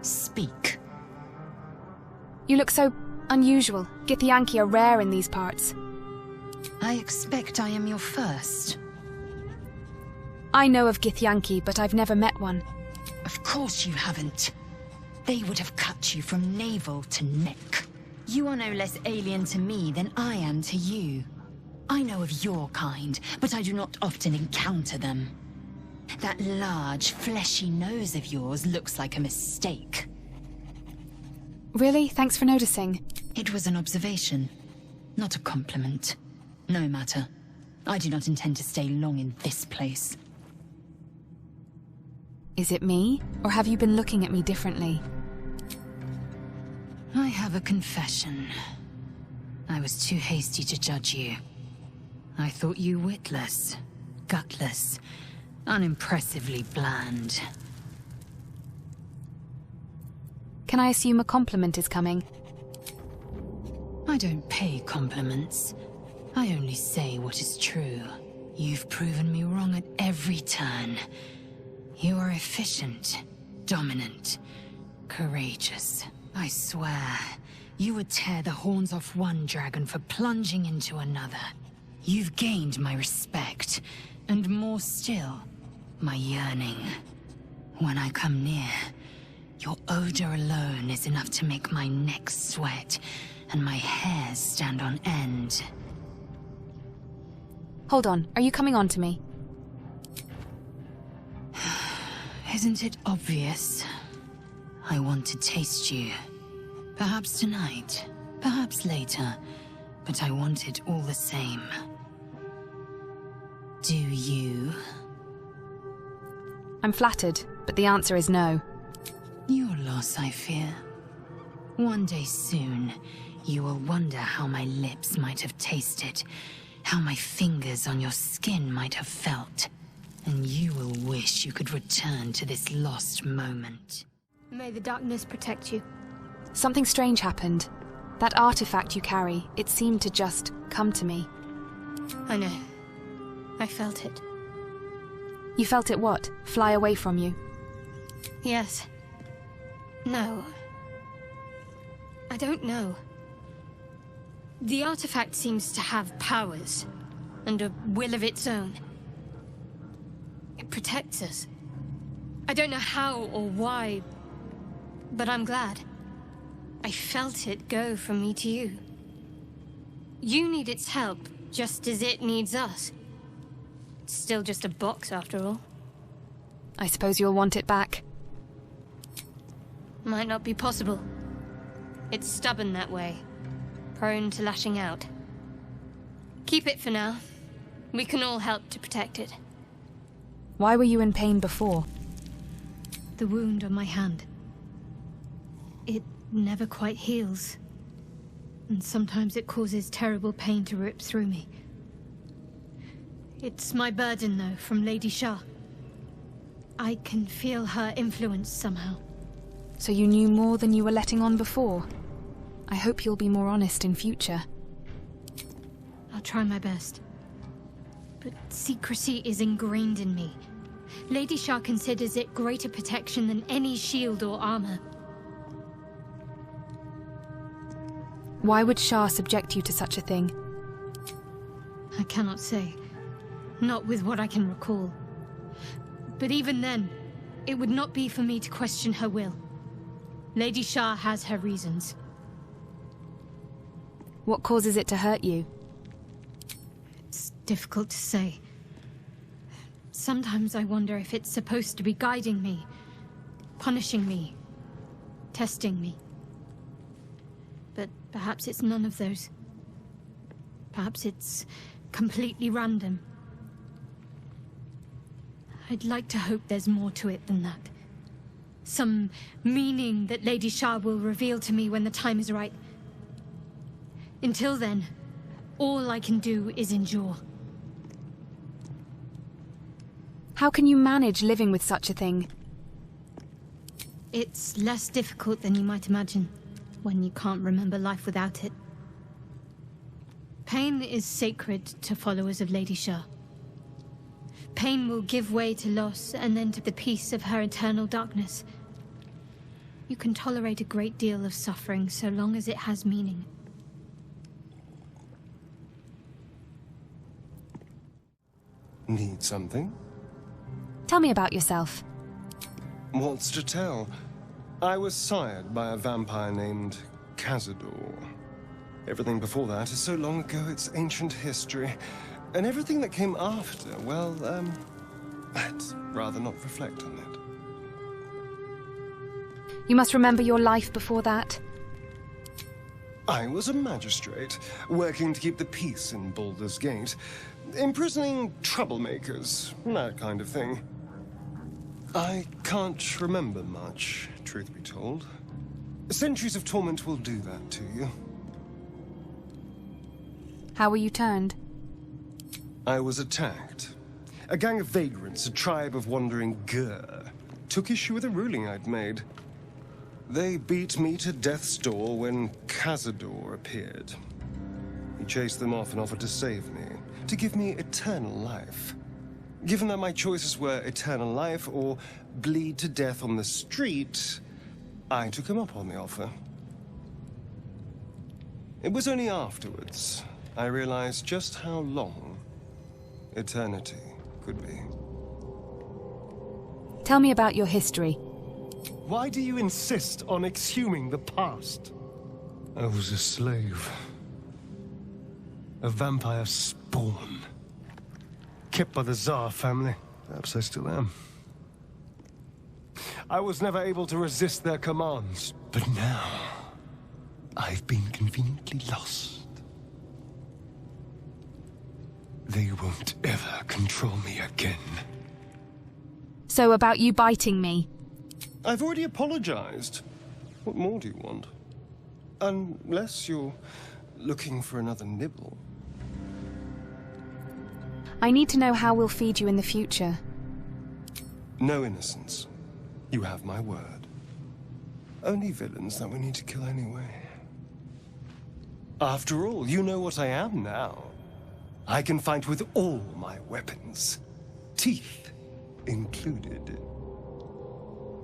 Speak. You look so unusual. Githyanki are rare in these parts. I expect I am your first. I know of Githyanki, but I've never met one. Of course you haven't. They would have cut you from navel to neck. You are no less alien to me than I am to you. I know of your kind, but I do not often encounter them. That large, fleshy nose of yours looks like a mistake. Really? Thanks for noticing. It was an observation, not a compliment. No matter. I do not intend to stay long in this place. Is it me? Or have you been looking at me differently? I have a confession. I was too hasty to judge you. I thought you witless, gutless, unimpressively bland. Can I assume a compliment is coming? I don't pay compliments. I only say what is true. You've proven me wrong at every turn. You are efficient, dominant, courageous. I swear, you would tear the horns off one dragon for plunging into another. You've gained my respect, and more still, my yearning. When I come near, your odor alone is enough to make my neck sweat and my hairs stand on end. Hold on, are you coming on to me? Isn't it obvious? I want to taste you. Perhaps tonight, perhaps later, but I want it all the same. Do you? I'm flattered, but the answer is no. Your loss, I fear. One day soon, you will wonder how my lips might have tasted, how my fingers on your skin might have felt, and you will wish you could return to this lost moment. May the darkness protect you. Something strange happened. That artifact you carry, it seemed to just come to me. I know. I felt it. You felt it what? Fly away from you? Yes. No. I don't know. The artifact seems to have powers, and a will of its own. It protects us. I don't know how or why, but I'm glad. I felt it go from me to you. You need its help, just as it needs us. It's still just a box, after all. I suppose you'll want it back. Might not be possible. It's stubborn that way, prone to lashing out. Keep it for now. We can all help to protect it. Why were you in pain before? The wound on my hand. It never quite heals. And sometimes it causes terrible pain to rip through me. It's my burden, though, from Lady Shah. I can feel her influence somehow. So you knew more than you were letting on before? I hope you'll be more honest in future. I'll try my best. But secrecy is ingrained in me. Lady Shah considers it greater protection than any shield or armor. Why would Shah subject you to such a thing? I cannot say. Not with what I can recall. But even then, it would not be for me to question her will. Lady Shah has her reasons. What causes it to hurt you? It's difficult to say. Sometimes I wonder if it's supposed to be guiding me, punishing me, testing me. But perhaps it's none of those. Perhaps it's completely random. I'd like to hope there's more to it than that. Some meaning that Lady Shah will reveal to me when the time is right. Until then, all I can do is endure. How can you manage living with such a thing? It's less difficult than you might imagine, when you can't remember life without it. Pain is sacred to followers of Lady Shah. Pain will give way to loss and then to the peace of her eternal darkness. You can tolerate a great deal of suffering so long as it has meaning. Need something? Tell me about yourself. What's to tell? I was sired by a vampire named Cazador. Everything before that is so long ago it's ancient history. And everything that came after, well, I'd rather not reflect on it. You must remember your life before that. I was a magistrate, working to keep the peace in Baldur's Gate, imprisoning troublemakers, that kind of thing. I can't remember much, truth be told. Centuries of torment will do that to you. How were you turned? I was attacked. A gang of vagrants, a tribe of wandering Gur, took issue with a ruling I'd made. They beat me to death's door when Cazador appeared. He chased them off and offered to save me, to give me eternal life. Given that my choices were eternal life or bleed to death on the street, I took him up on the offer. It was only afterwards I realized just how long eternity could be. Tell me about your history. Why do you insist on exhuming the past? I was a slave. A vampire spawn. Kept by the Tsar family. Perhaps I still am. I was never able to resist their commands. But now, I've been conveniently lost. They won't ever control me again. So about you biting me? I've already apologized. What more do you want? Unless you're looking for another nibble. I need to know how we'll feed you in the future. No innocence. You have my word. Only villains that we need to kill anyway. After all, you know what I am now. I can fight with all my weapons. Teeth included.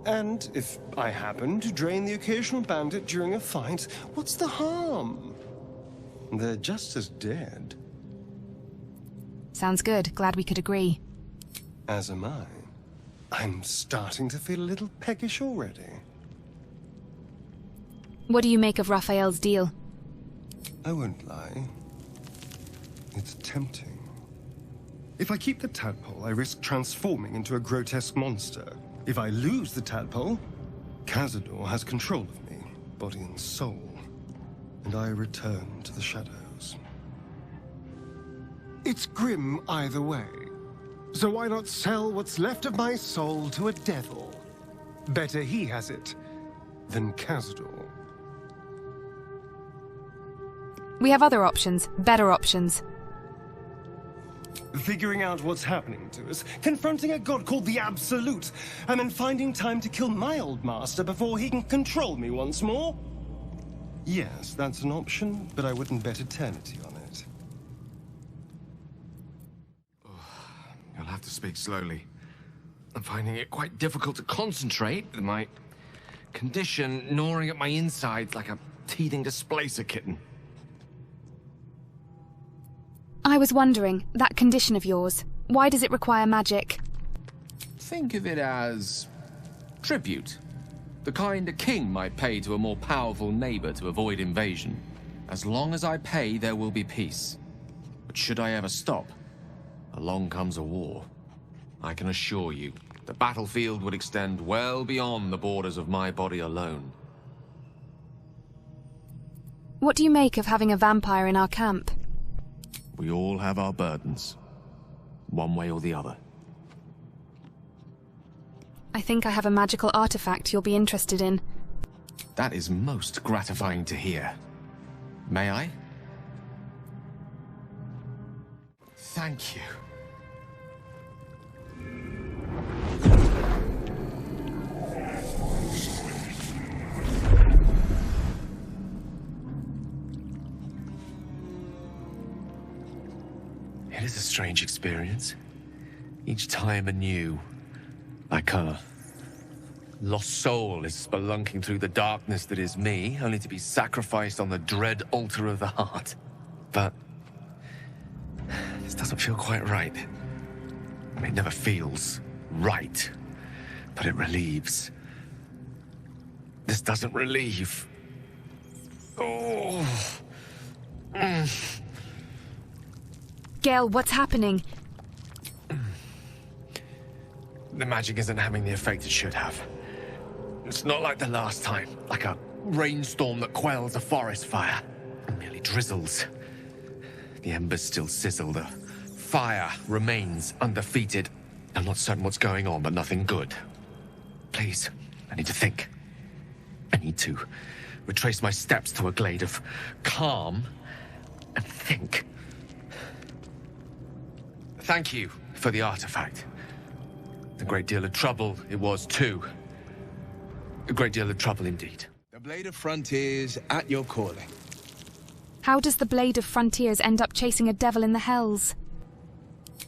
And if I happen to drain the occasional bandit during a fight, what's the harm? They're just as dead. Sounds good. Glad we could agree. As am I. I'm starting to feel a little peckish already. What do you make of Raphael's deal? I won't lie. It's tempting. If I keep the tadpole, I risk transforming into a grotesque monster. If I lose the tadpole, Cazador has control of me, body and soul, and I return to the shadows. It's grim either way, so why not sell what's left of my soul to a devil? Better he has it than Cazador. We have other options, better options. Figuring out what's happening to us, confronting a god called the Absolute, and then finding time to kill my old master before he can control me once more? Yes, that's an option, but I wouldn't bet eternity on it. You'll have to speak slowly. I'm finding it quite difficult to concentrate with my condition gnawing at my insides like a teething displacer kitten. I was wondering, that condition of yours, why does it require magic? Think of it as tribute. The kind a king might pay to a more powerful neighbor to avoid invasion. As long as I pay, there will be peace. But should I ever stop, along comes a war. I can assure you, the battlefield would extend well beyond the borders of my body alone. What do you make of having a vampire in our camp? We all have our burdens, one way or the other. I think I have a magical artifact you'll be interested in. That is most gratifying to hear. May I? Thank you. It is a strange experience. Each time anew. Like her. lost soul is spelunking through the darkness that is me, only to be sacrificed on the dread altar of the heart. But this doesn't feel quite right. It never feels right, but it relieves. This doesn't relieve. Oh. Gale, what's happening? The magic isn't having the effect it should have. It's not like the last time, like a rainstorm that quells a forest fire. It merely drizzles. The embers still sizzle, the fire remains undefeated. I'm not certain what's going on, but nothing good. Please, I need to think. I need to retrace my steps to a glade of calm and think. Thank you for the artifact. A great deal of trouble it was, too. A great deal of trouble indeed. The Blade of Frontiers at your calling. How does the Blade of Frontiers end up chasing a devil in the hells?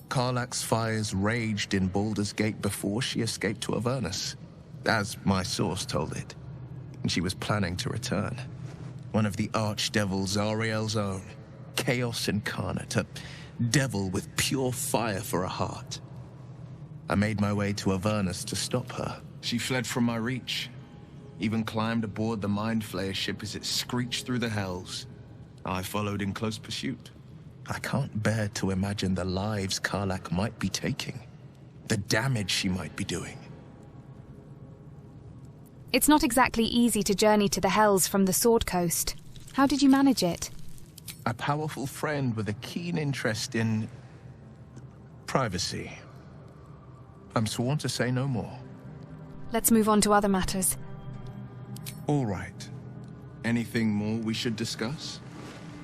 Karlach's fires raged in Baldur's Gate before she escaped to Avernus, as my source told it. And she was planning to return. One of the archdevils Zariel's own. Chaos incarnate, a devil with pure fire for a heart. I made my way to Avernus to stop her. She fled from my reach. Even climbed aboard the Mind Flayer ship as it screeched through the hells. I followed in close pursuit. I can't bear to imagine the lives Karlach might be taking. The damage she might be doing. It's not exactly easy to journey to the hells from the Sword Coast. How did you manage it? A powerful friend with a keen interest in privacy. I'm sworn to say no more. Let's move on to other matters. All right. Anything more we should discuss?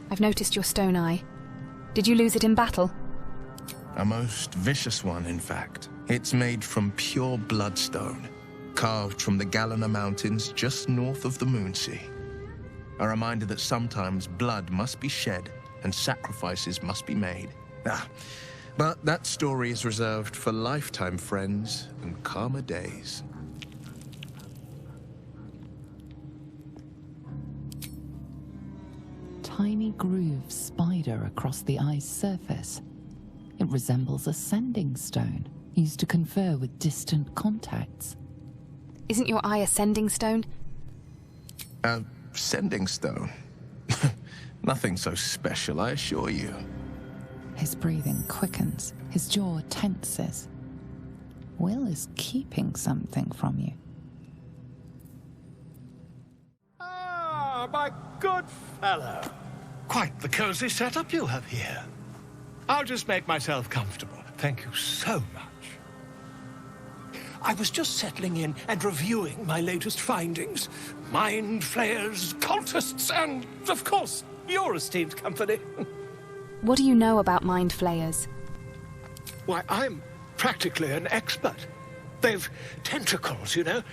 I've noticed your stone eye. Did you lose it in battle? A most vicious one, in fact. It's made from pure bloodstone, carved from the Galena Mountains just north of the Moonsea. A reminder that sometimes blood must be shed and sacrifices must be made. But that story is reserved for lifetime friends and calmer days. Tiny grooves spider across the eye's surface. It resembles a sending stone, used to confer with distant contacts. Isn't your eye a sending stone? A sending stone? Nothing so special, I assure you. His breathing quickens, his jaw tenses. Will is keeping something from you. Ah, my good fellow. Quite the cozy setup you have here. I'll just make myself comfortable. Thank you so much. I was just settling in and reviewing my latest findings. Mind flayers, cultists, and, of course, your esteemed company. What do you know about mind flayers? Why, I'm practically an expert. They've tentacles, you know.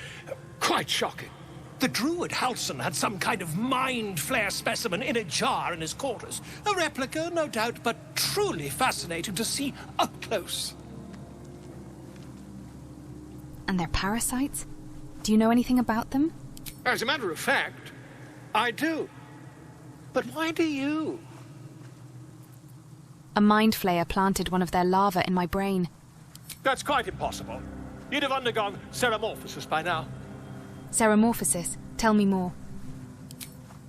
Quite shocking. The druid Halson had some kind of mind flayer specimen in a jar in his quarters. A replica, no doubt, but truly fascinating to see up close. And they're parasites? Do you know anything about them? As a matter of fact, I do. But why do you? A mind flayer planted one of their larvae in my brain. That's quite impossible. You'd have undergone ceramorphosis by now. Ceramorphosis. Tell me more.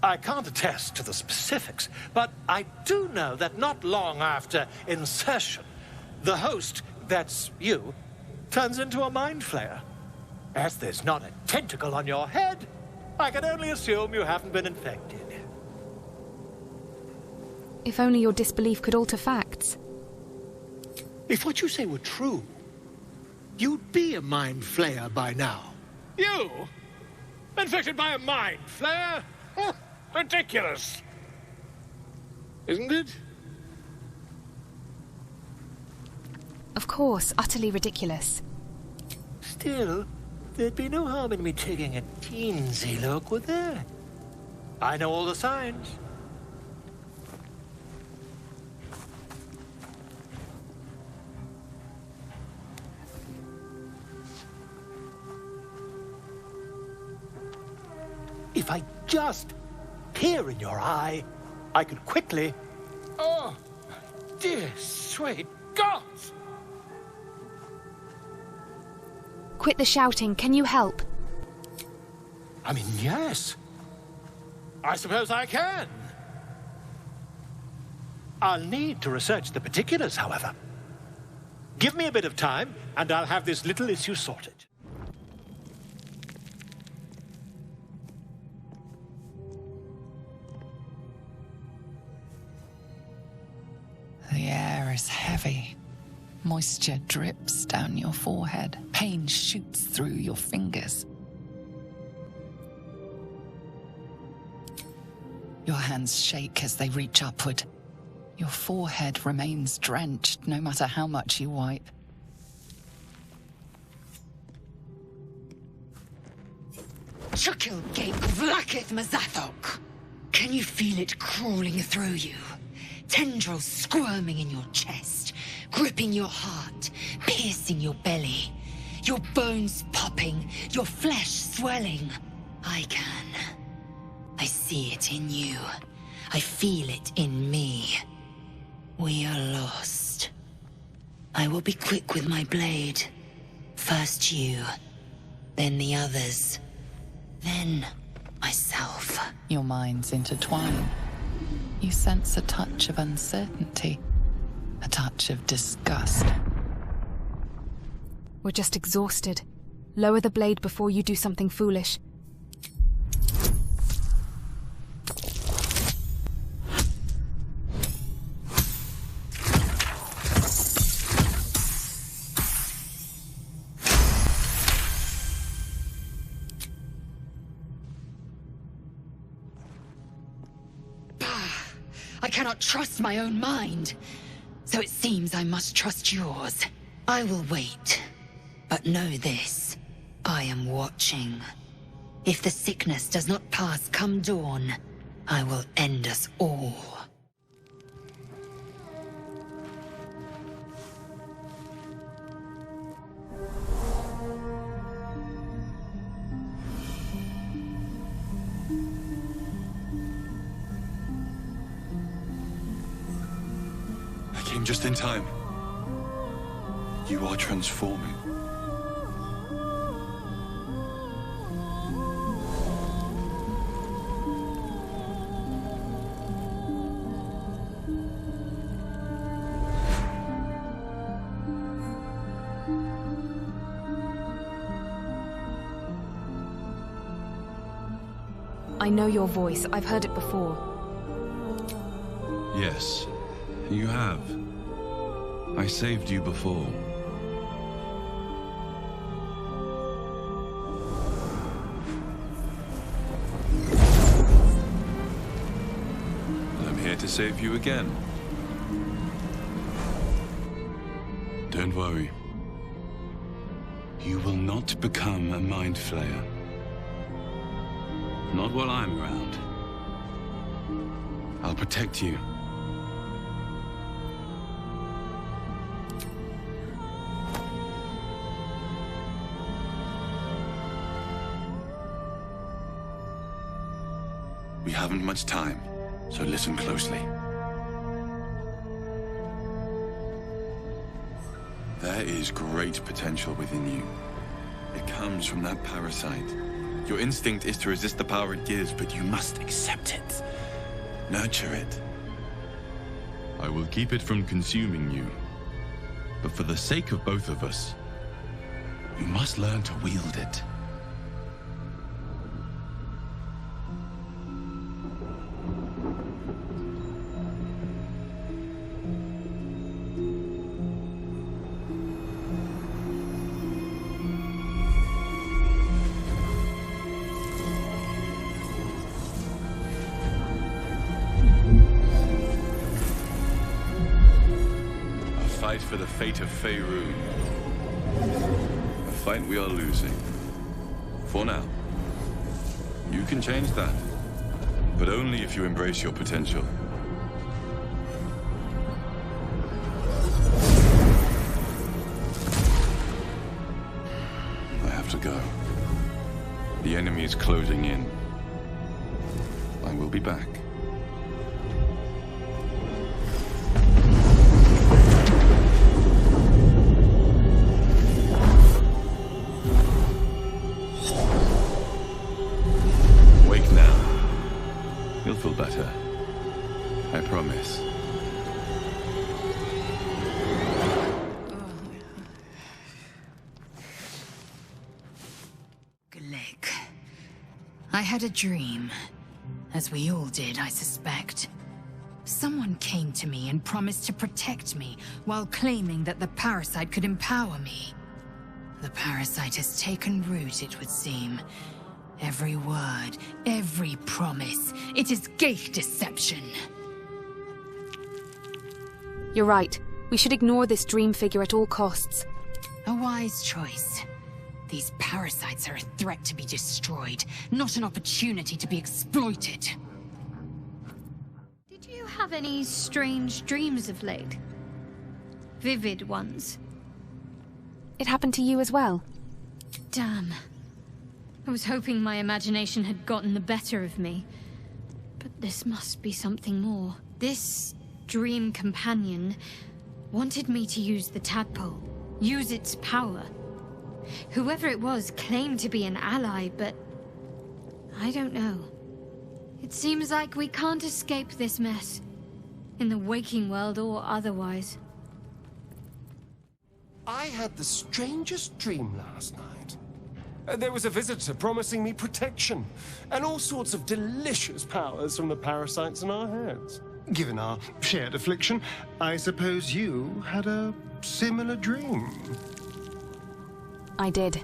I can't attest to the specifics, but I do know that not long after insertion, the host, that's you, turns into a mind flayer. As there's not a tentacle on your head, I can only assume you haven't been infected. If only your disbelief could alter facts. If what you say were true, you'd be a mind flayer by now. You? Infected by a mind flayer? Ridiculous. Isn't it? Of course, utterly ridiculous. Still, there'd be no harm in me taking a teensy look, would there? I know all the signs. If I just peer in your eye, I could quickly... Oh, dear sweet gods! Quit the shouting. Can you help? I mean, yes. I suppose I can. I'll need to research the particulars, however. Give me a bit of time, and I'll have this little issue sorted. The air is heavy. Moisture drips down your forehead. Pain shoots through your fingers. Your hands shake as they reach upward. Your forehead remains drenched no matter how much you wipe. Chukil Gate Vlakith Mazathok! Can you feel it crawling through you? Tendrils squirming in your chest, gripping your heart, piercing your belly. Your bones popping, your flesh swelling. I can. I see it in you. I feel it in me. We are lost. I will be quick with my blade. First you, then the others, then myself. Your minds intertwine. You sense a touch of uncertainty, a touch of disgust. We're just exhausted. Lower the blade before you do something foolish. I cannot trust my own mind, so it seems I must trust yours. I will wait, but know this. I am watching. If the sickness does not pass come dawn, I will end us all. Just in time. You are transforming. I know your voice. I've heard it before. Yes, you have. I saved you before. I'm here to save you again. Don't worry. You will not become a mind flayer. Not while I'm around. I'll protect you. We haven't much time, so listen closely. There is great potential within you. It comes from that parasite. Your instinct is to resist the power it gives, but you must accept it. Nurture it. I will keep it from consuming you. But for the sake of both of us, you must learn to wield it. For the fate of Faerun. A fight we are losing. For now. You can change that. But only if you embrace your potential. I have to go. The enemy is closing in. I will be back. Wake now. You'll feel better. I promise. I had a dream. As we all did, I suspect. Someone came to me and promised to protect me, while claiming that the parasite could empower me. The parasite has taken root, it would seem. Every word, every promise, it is gate deception. You're right. We should ignore this dream figure at all costs. A wise choice. These parasites are a threat to be destroyed, not an opportunity to be exploited. Did you have any strange dreams of late? Vivid ones? It happened to you as well? Damn. I was hoping my imagination had gotten the better of me. But this must be something more. This dream companion wanted me to use the tadpole, use its power. Whoever it was claimed to be an ally, but I don't know. It seems like we can't escape this mess, in the waking world or otherwise. I had the strangest dream last night. There was a visitor promising me protection, and all sorts of delicious powers from the parasites in our heads. Given our shared affliction, I suppose you had a similar dream. I did.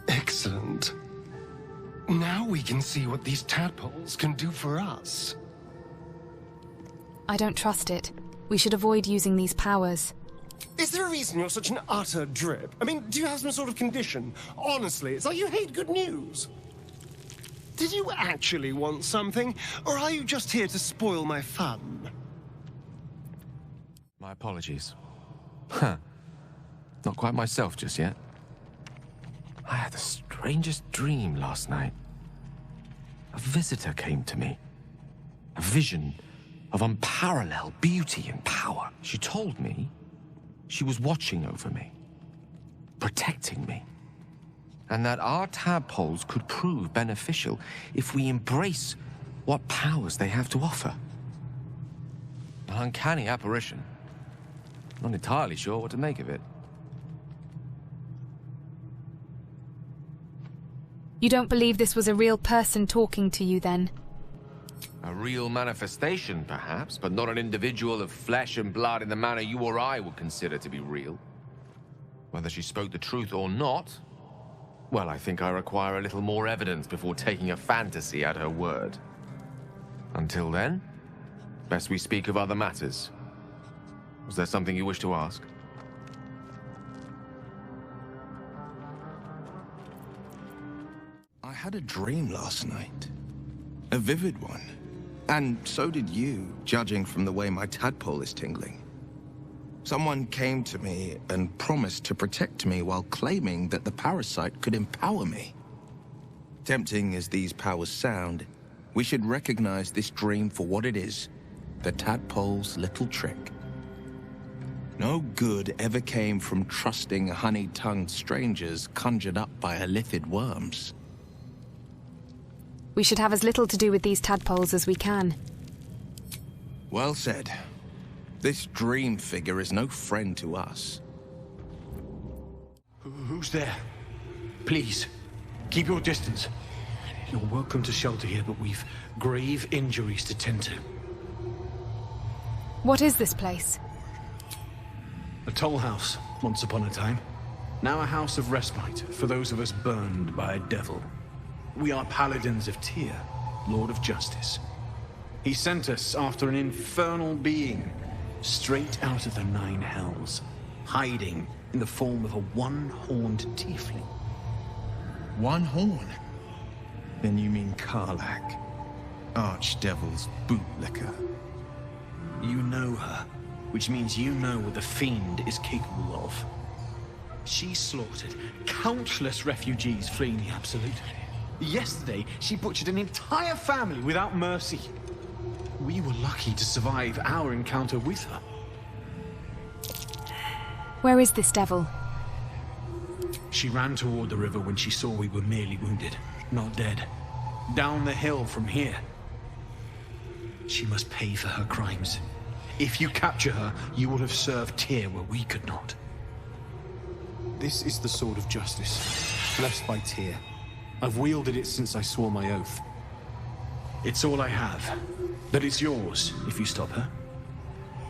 Excellent. Now we can see what these tadpoles can do for us. I don't trust it. We should avoid using these powers. Is there a reason you're such an utter drip? I mean, do you have some sort of condition? Honestly, it's like you hate good news. Did you actually want something, or are you just here to spoil my fun? My apologies. Huh. Not quite myself just yet. I had the strangest dream last night. A visitor came to me. A vision of unparalleled beauty and power. She told me she was watching over me, protecting me, and that our tadpoles could prove beneficial if we embrace what powers they have to offer. An uncanny apparition. Not entirely sure what to make of it. You don't believe this was a real person talking to you, then? A real manifestation, perhaps, but not an individual of flesh and blood in the manner you or I would consider to be real. Whether she spoke the truth or not, well, I think I require a little more evidence before taking a fantasy at her word. Until then, best we speak of other matters. Was there something you wish to ask? I had a dream last night. A vivid one. And so did you, judging from the way my tadpole is tingling. Someone came to me and promised to protect me while claiming that the parasite could empower me. Tempting as these powers sound, we should recognize this dream for what it is, the tadpole's little trick. No good ever came from trusting honey-tongued strangers conjured up by elithid worms. We should have as little to do with these tadpoles as we can. Well said. This dream figure is no friend to us. Who's there? Please, keep your distance. You're welcome to shelter here, but we've grave injuries to tend to. What is this place? A toll house, once upon a time. Now a house of respite for those of us burned by a devil. We are paladins of Tyr, Lord of Justice. He sent us after an infernal being, straight out of the Nine Hells, hiding in the form of a one-horned tiefling. One horn? Then you mean Karlach, Archdevil's bootlicker. You know her, which means you know what the Fiend is capable of. She slaughtered countless refugees fleeing the Absolute. Yesterday, she butchered an entire family without mercy. We were lucky to survive our encounter with her. Where is this devil? She ran toward the river when she saw we were merely wounded, not dead. Down the hill from here. She must pay for her crimes. If you capture her, you will have served Tyr where we could not. This is the sword of justice, blessed by Tyr. I've wielded it since I swore my oath. It's all I have, but it's yours if you stop her.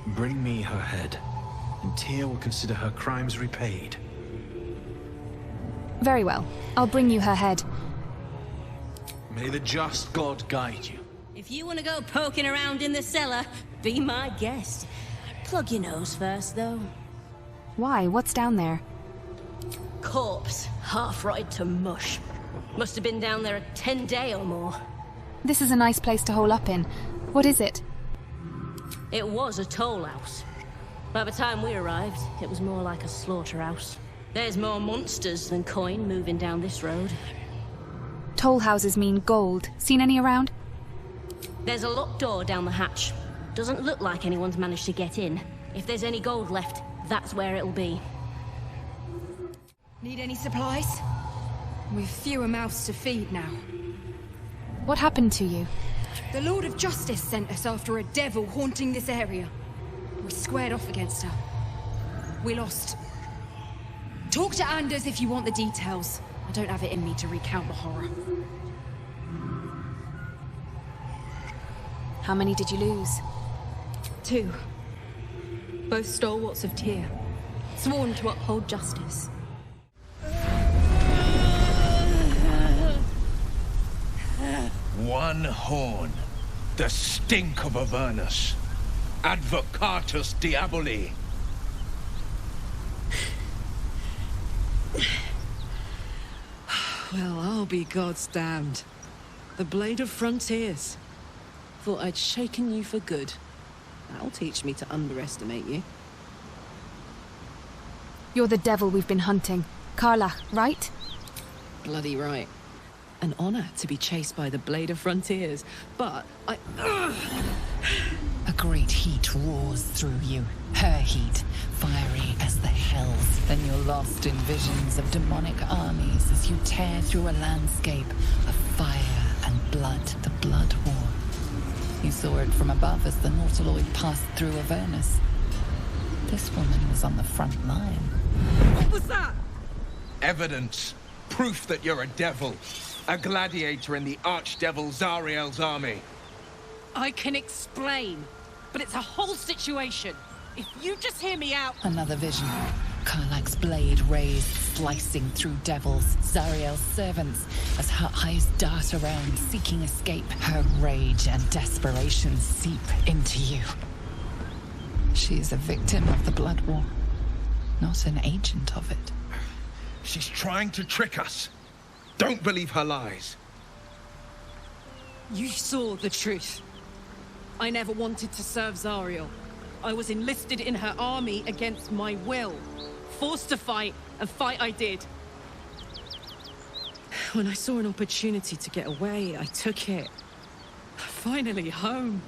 Bring me her head, and Tyr will consider her crimes repaid. Very well. I'll bring you her head. May the just God guide you. If you want to go poking around in the cellar, be my guest. Plug your nose first, though. Why? What's down there? Corpse, half rotted to mush. Must have been down there a 10-day or more. This is a nice place to hole up in. What is it? It was a toll house. By the time we arrived, it was more like a slaughterhouse. There's more monsters than coin moving down this road. Toll houses mean gold. Seen any around? There's a locked door down the hatch. Doesn't look like anyone's managed to get in. If there's any gold left, that's where it'll be. Need any supplies? We've fewer mouths to feed now. What happened to you? The Lord of Justice sent us after a devil haunting this area. We squared off against her. We lost. Talk to Anders if you want the details. I don't have it in me to recount the horror. How many did you lose? 2. Both stalwarts of Tyr. Sworn to uphold justice. One horn. The stink of Avernus. Advocatus Diaboli. Well, I'll be God's damned. The Blade of Frontiers. Thought I'd shaken you for good. That'll teach me to underestimate you. You're the devil we've been hunting. Karlach, right? Bloody right. An honor to be chased by the Blade of Frontiers, but I... A great heat roars through you. Her heat, fiery as the hells. Then you're lost in visions of demonic armies as you tear through a landscape of fire and blood, the Blood War. You saw it from above as the Nautiloid passed through Avernus. This woman was on the front line. What was that? Evidence. Proof that you're a devil. A gladiator in the Archdevil Zariel's army. I can explain, but it's a whole situation. If you just hear me out... Another vision. Karlach's blade raised, slicing through devils, Zariel's servants, as her eyes dart around, seeking escape. Her rage and desperation seep into you. She is a victim of the Blood War, not an agent of it. She's trying to trick us. Don't believe her lies. You saw the truth. I never wanted to serve Zariel. I was enlisted in her army against my will. Forced to fight, and fight I did. When I saw an opportunity to get away, I took it. Finally home.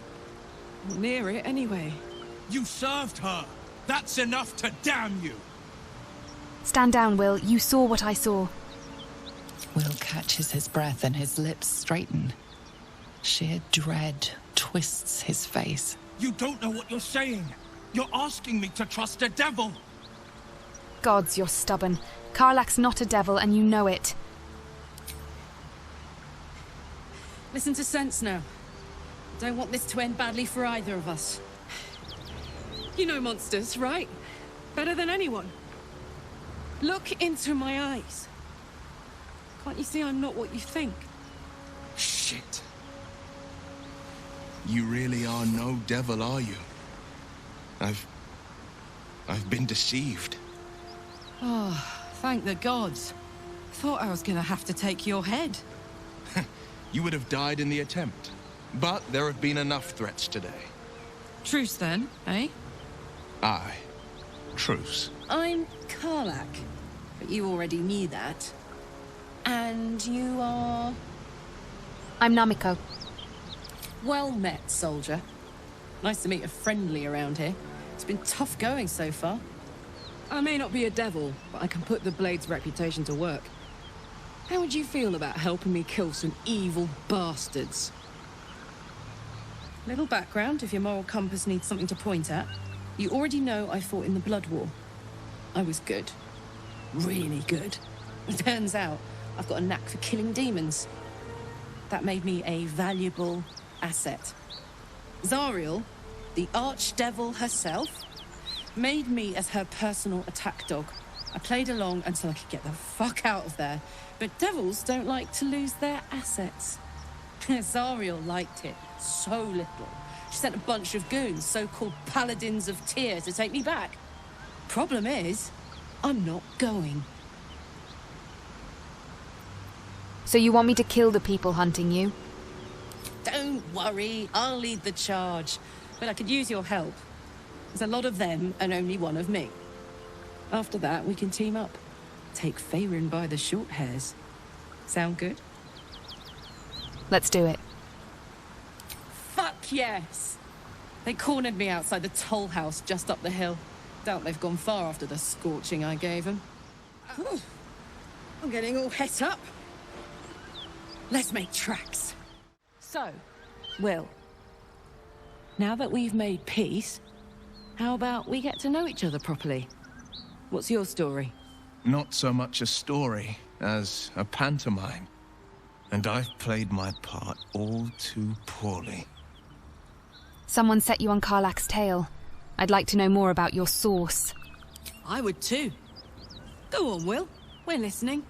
Near it, anyway. You served her. That's enough to damn you. Stand down, Will. You saw what I saw. Will catches his breath and his lips straighten. Sheer dread twists his face. You don't know what you're saying. You're asking me to trust a devil. Gods, you're stubborn. Karlach's not a devil, and you know it. Listen to sense now. Don't want this to end badly for either of us. You know monsters, right? Better than anyone. Look into my eyes. Can't you see I'm not what you think? Shit. You really are no devil, are you? I've been deceived. Oh, thank the gods. Thought I was gonna have to take your head. You would have died in the attempt. But there have been enough threats today. Truce then, eh? Aye. Truce. I'm Karlach. But you already knew that. And you are... I'm Namiko. Well met, soldier. Nice to meet a friendly around here. It's been tough going so far. I may not be a devil, but I can put the Blade's reputation to work. How would you feel about helping me kill some evil bastards? Little background, if your moral compass needs something to point at. You already know I fought in the Blood War. I was good. Really good. It turns out I've got a knack for killing demons. That made me a valuable asset. Zariel, the archdevil herself, made me as her personal attack dog. I played along until I could get the fuck out of there. But devils don't like to lose their assets. Zariel liked it so little. She sent a bunch of goons, so-called paladins of Tyr, to take me back. Problem is, I'm not going. So you want me to kill the people hunting you? Don't worry, I'll lead the charge. But I could use your help. There's a lot of them and only one of me. After that, we can team up. Take Faerun by the short hairs. Sound good? Let's do it. Fuck yes! They cornered me outside the toll house just up the hill. Doubt they've gone far after the scorching I gave them. I'm getting all het up. Let's make tracks. So, Will, now that we've made peace, how about we get to know each other properly? What's your story? Not so much a story as a pantomime. And I've played my part all too poorly. Someone set you on Karlach's tail. I'd like to know more about your source. I would too. Go on, Will. We're listening.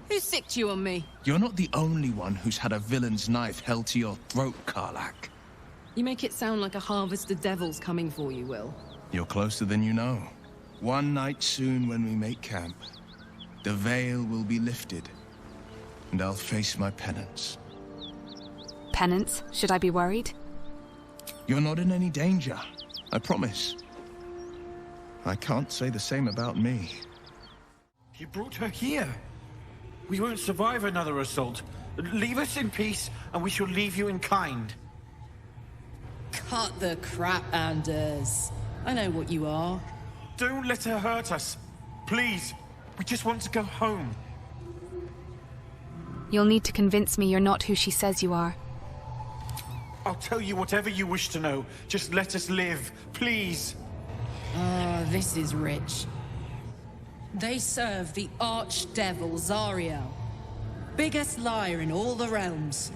Who sicked you on me? You're not the only one who's had a villain's knife held to your throat, Karlach. You make it sound like a harvest of devils coming for you, Will. You're closer than you know. One night soon when we make camp, the veil will be lifted, and I'll face my penance. Penance? Should I be worried? You're not in any danger, I promise. I can't say the same about me. You brought her here. We won't survive another assault. Leave us in peace, and we shall leave you in kind. Cut the crap, Anders. I know what you are. Don't let her hurt us. Please. We just want to go home. You'll need to convince me you're not who she says you are. I'll tell you whatever you wish to know. Just let us live, please. Ah, this is rich. They serve the archdevil Zariel. Biggest liar in all the realms.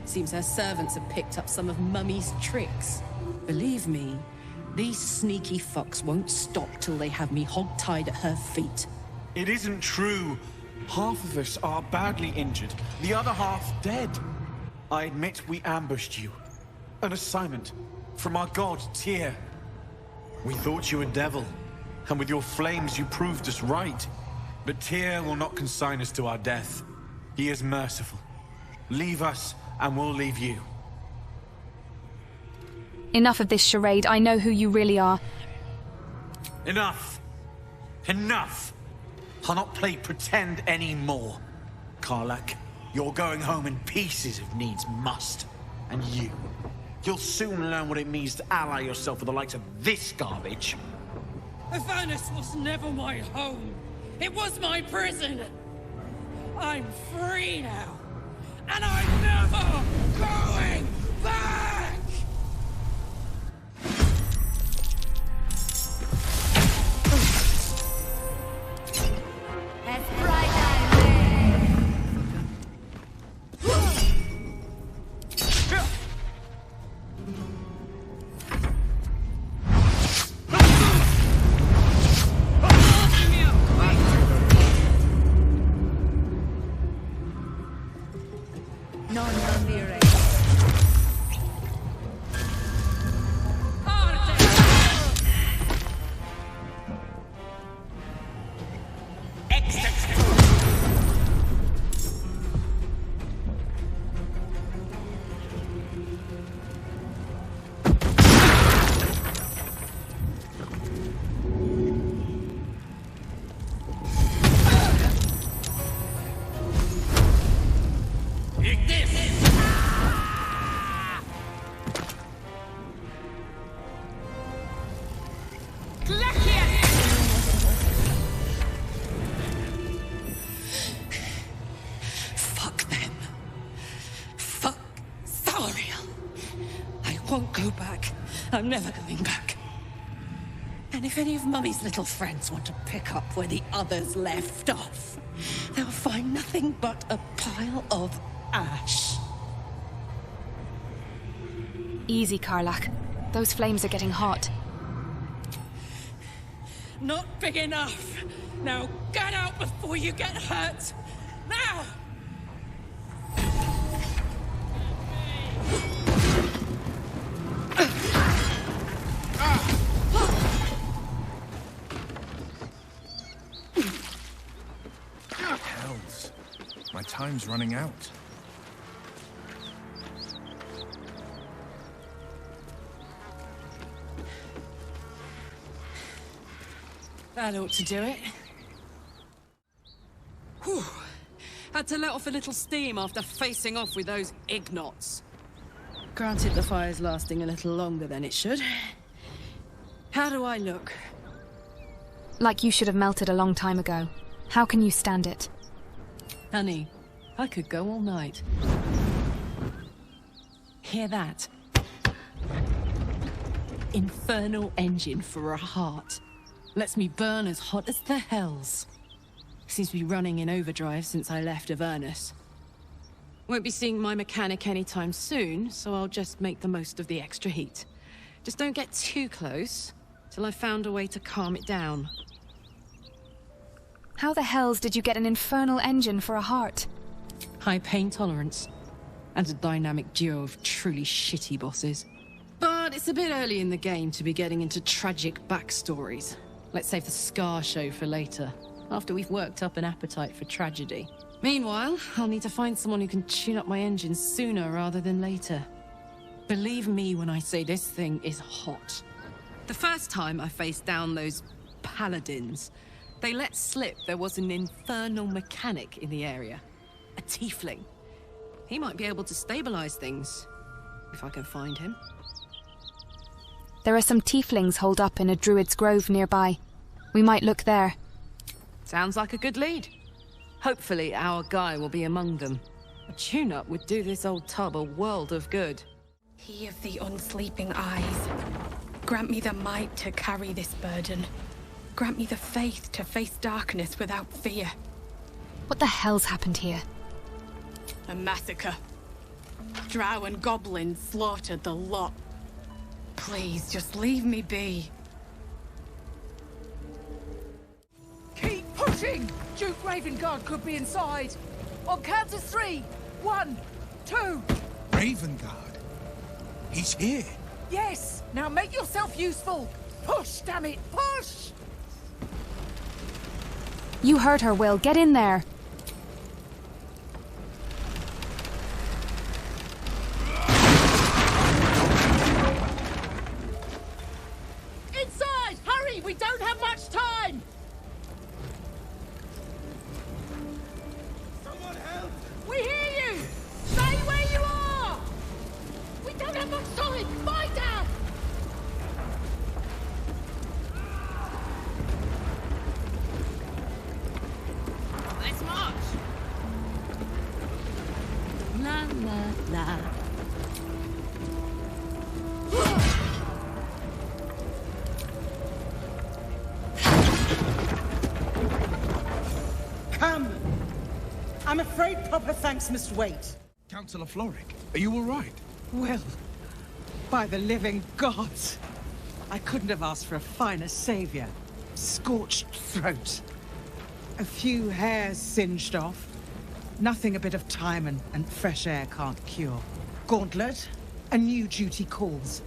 Seems her servants have picked up some of Mummy's tricks. Believe me, these sneaky fucks won't stop till they have me hog-tied at her feet. It isn't true. Half of us are badly injured, the other half dead. I admit we ambushed you. An assignment from our god, Tyr. We thought you a devil, and with your flames you proved us right. But Tyr will not consign us to our death. He is merciful. Leave us, and we'll leave you. Enough of this charade. I know who you really are. Enough! Enough! I'll not play pretend anymore. Karlach, you're going home in pieces if needs must. And you'll soon learn what it means to ally yourself with the likes of this garbage. Avernus was never my home. It was my prison. I'm free now. And I'm never going back! won't go back. I'm never going back. And if any of Mummy's little friends want to pick up where the others left off, they'll find nothing but a pile of ash. Easy, Karlach. Those flames are getting hot. Not big enough. Now get out before you get hurt. Now! Hells. My time's running out. That ought to do it. Whew. Had to let off a little steam after facing off with those ignots. Granted, the fire's lasting a little longer than it should. How do I look? Like you should have melted a long time ago. How can you stand it? Honey, I could go all night. Hear that? Infernal engine for a heart. Lets me burn as hot as the hells. Seems to be running in overdrive since I left Avernus. Won't be seeing my mechanic anytime soon, so I'll just make the most of the extra heat. Just don't get too close, till I've found a way to calm it down. How the hells did you get an infernal engine for a heart? High pain tolerance, and a dynamic duo of truly shitty bosses. But it's a bit early in the game to be getting into tragic backstories. Let's save the Scar show for later, after we've worked up an appetite for tragedy. Meanwhile, I'll need to find someone who can tune up my engine sooner rather than later. Believe me when I say this thing is hot. The first time I faced down those paladins, they let slip there was an infernal mechanic in the area. A tiefling. He might be able to stabilize things, if I can find him. There are some tieflings holed up in a druid's grove nearby. We might look there. Sounds like a good lead. Hopefully our guy will be among them. A tune-up would do this old tub a world of good. He of the unsleeping eyes, grant me the might to carry this burden. Grant me the faith to face darkness without fear. What the hell's happened here? A massacre. Drow and goblins slaughtered the lot. Please, just leave me be. Keep pushing! Duke Ravengard could be inside. On count of 3. 1, 2. Ravengard? He's here. Yes! Now make yourself useful! Push, damn it! Push! You heard her, Will. Get in there. Inside! Hurry! We don't have much time! Someone help! We hear you! Stay where you are! We don't have much time! Fight out! Let's march! La la la. Come! I'm afraid proper thanks must wait. Councillor Floric, are you all right? Well, by the living gods, I couldn't have asked for a finer savior. Scorched throat. A few hairs singed off. Nothing a bit of time and fresh air can't cure. Gauntlet, a new duty calls.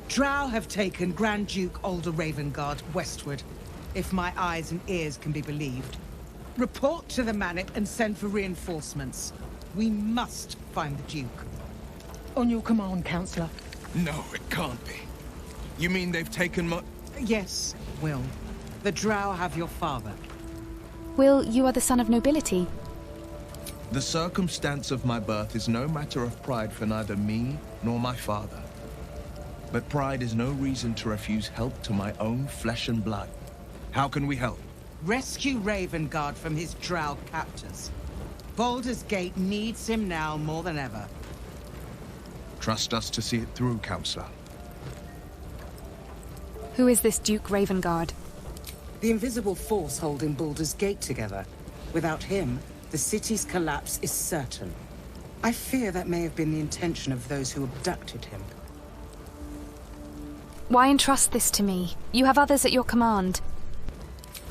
Drow have taken Grand Duke Alder Ravengard westward, if my eyes and ears can be believed. Report to the Manip and send for reinforcements. We must find the Duke. On your command, Councillor. No, it can't be. You mean they've taken my... Yes, Will. The Drow have your father. Will, you are the son of nobility. The circumstance of my birth is no matter of pride for neither me nor my father. But pride is no reason to refuse help to my own flesh and blood. How can we help? Rescue Ravengard from his Drow captors. Baldur's Gate needs him now more than ever. Trust us to see it through, Counselor. Who is this Duke Ravengard? The invisible force holding Baldur's Gate together. Without him, the city's collapse is certain. I fear that may have been the intention of those who abducted him. Why entrust this to me? You have others at your command.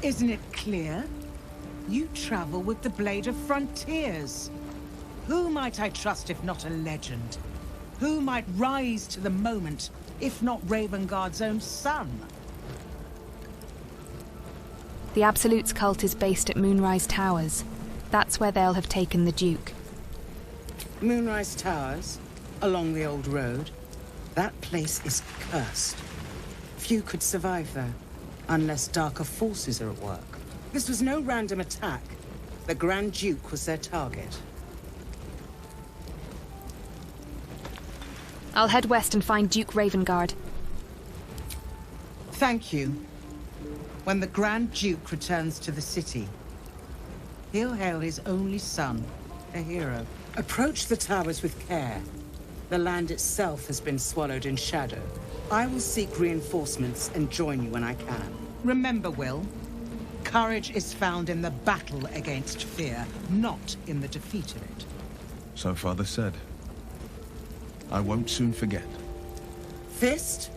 Isn't it clear? You travel with the Blade of Frontiers. Who might I trust if not a legend? Who might rise to the moment if not Ravengard's own son? The Absolute's cult is based at Moonrise Towers. That's where they'll have taken the Duke. Moonrise Towers, along the old road. That place is cursed. Few could survive there, unless darker forces are at work. This was no random attack. The Grand Duke was their target. I'll head west and find Duke Ravengard. Thank you. When the Grand Duke returns to the city, he'll hail his only son, a hero. Approach the towers with care. The land itself has been swallowed in shadow. I will seek reinforcements and join you when I can. Remember, Will, courage is found in the battle against fear, not in the defeat of it. So Father said. I won't soon forget. Fist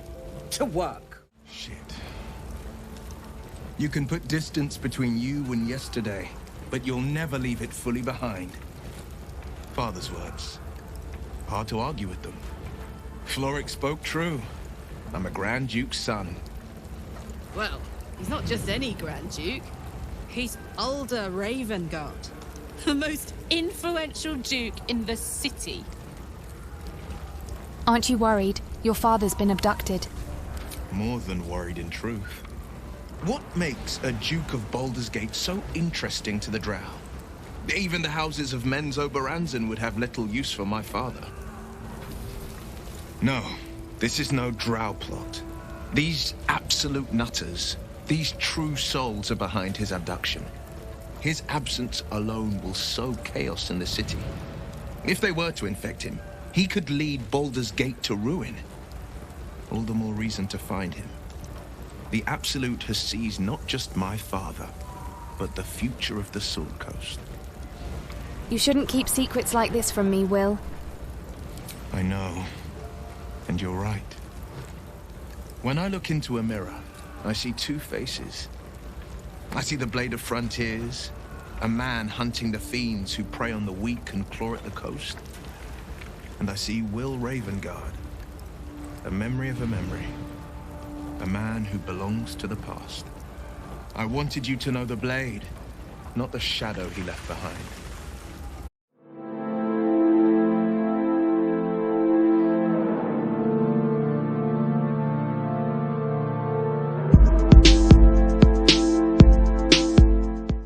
to work. Shit. You can put distance between you and yesterday, but you'll never leave it fully behind. Father's words. Hard to argue with them. Floric spoke true. I'm a Grand Duke's son. Well, he's not just any Grand Duke. He's Baldur Ravengard, the most influential Duke in the city. Aren't you worried? Your father's been abducted. More than worried in truth. What makes a Duke of Baldur's Gate so interesting to the Drow? Even the houses of Menzo Baranzan would have little use for my father. No, this is no Drow plot. These absolute nutters, these true souls are behind his abduction. His absence alone will sow chaos in the city. If they were to infect him, he could lead Baldur's Gate to ruin. All the more reason to find him. The Absolute has seized not just my father, but the future of the Sword Coast. You shouldn't keep secrets like this from me, Will. I know. And you're right. When I look into a mirror, I see two faces. I see the Blade of Frontiers, a man hunting the fiends who prey on the weak and claw at the coast. And I see Will Ravengard, a memory of a memory. A man who belongs to the past. I wanted you to know the Blade, not the shadow he left behind.